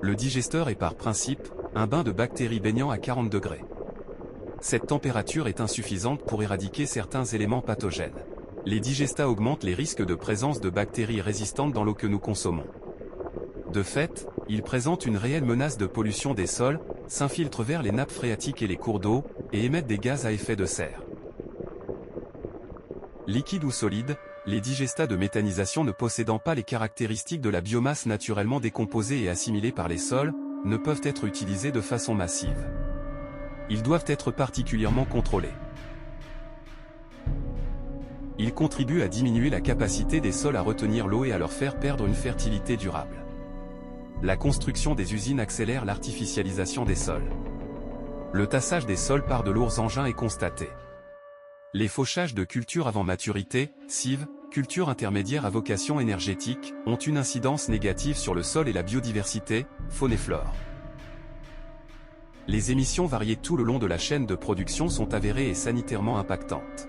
Le digesteur est par principe un bain de bactéries baignant à 40 degrés. Cette température est insuffisante pour éradiquer certains éléments pathogènes. Les digestats augmentent les risques de présence de bactéries résistantes dans l'eau que nous consommons. De fait, ils présentent une réelle menace de pollution des sols, s'infiltrent vers les nappes phréatiques et les cours d'eau, et émettent des gaz à effet de serre. Liquides ou solides, les digestats de méthanisation ne possédant pas les caractéristiques de la biomasse naturellement décomposée et assimilée par les sols, ne peuvent être utilisés de façon massive. Ils doivent être particulièrement contrôlés. Ils contribuent à diminuer la capacité des sols à retenir l'eau et à leur faire perdre une fertilité durable. La construction des usines accélère l'artificialisation des sols. Le tassage des sols par de lourds engins est constaté. Les fauchages de cultures avant maturité, cives, cultures intermédiaires à vocation énergétique, ont une incidence négative sur le sol et la biodiversité, faune et flore. Les émissions variées tout le long de la chaîne de production sont avérées et sanitairement impactantes.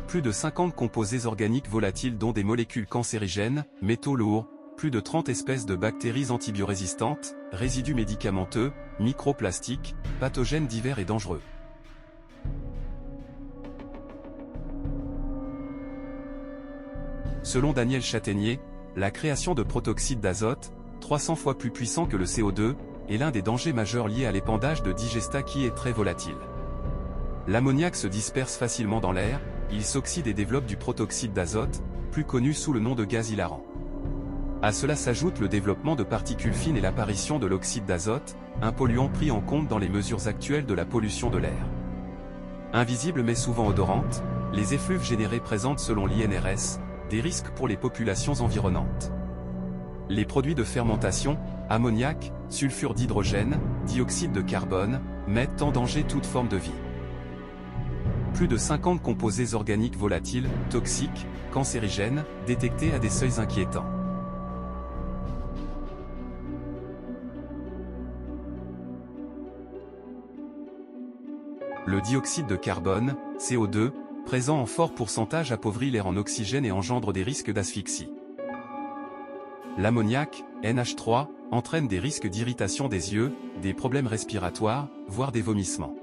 Plus de 50 composés organiques volatiles dont des molécules cancérigènes, métaux lourds, plus de 30 espèces de bactéries antibiorésistantes, résidus médicamenteux, microplastiques, pathogènes divers et dangereux. Selon Daniel Chataignier, la création de protoxyde d'azote, 300 fois plus puissant que le CO2, est l'un des dangers majeurs liés à l'épandage de digestats qui est très volatile. L'ammoniac se disperse facilement dans l'air, il s'oxyde et développe du protoxyde d'azote, plus connu sous le nom de gaz hilarant. À cela s'ajoute le développement de particules fines et l'apparition de l'oxyde d'azote, un polluant pris en compte dans les mesures actuelles de la pollution de l'air. Invisible mais souvent odorante, les effluves générés présentent selon l'INRS des risques pour les populations environnantes. Les produits de fermentation, ammoniac, sulfure d'hydrogène, dioxyde de carbone, mettent en danger toute forme de vie. Plus de 50 composés organiques volatiles, toxiques, cancérigènes, détectés à des seuils inquiétants. Le dioxyde de carbone, CO2, présent en fort pourcentage appauvrit l'air en oxygène et engendre des risques d'asphyxie. L'ammoniac, NH3, entraîne des risques d'irritation des yeux, des problèmes respiratoires, voire des vomissements.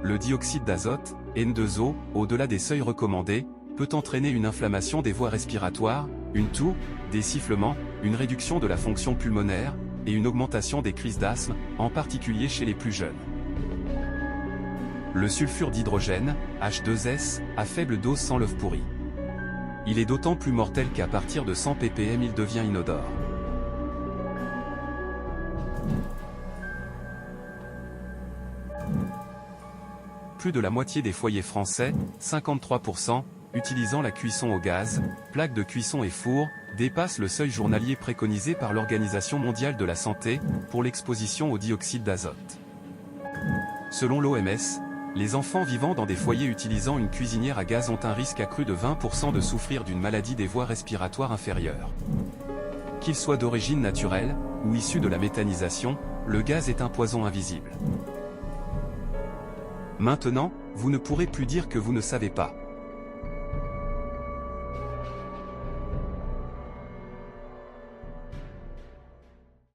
Le dioxyde d'azote, N2O, au-delà des seuils recommandés, peut entraîner une inflammation des voies respiratoires, une toux, des sifflements, une réduction de la fonction pulmonaire, et une augmentation des crises d'asthme, en particulier chez les plus jeunes. Le sulfure d'hydrogène, H2S, à faible dose sent l'œuf pourri. Il est d'autant plus mortel qu'à partir de 100 ppm il devient inodore. Plus de la moitié des foyers français, 53%, utilisant la cuisson au gaz, plaques de cuisson et fours, dépassent le seuil journalier préconisé par l'Organisation mondiale de la santé, pour l'exposition au dioxyde d'azote. Selon l'OMS, les enfants vivant dans des foyers utilisant une cuisinière à gaz ont un risque accru de 20% de souffrir d'une maladie des voies respiratoires inférieures. Qu'il soit d'origine naturelle, ou issu de la méthanisation, le gaz est un poison invisible. Maintenant, vous ne pourrez plus dire que vous ne savez pas.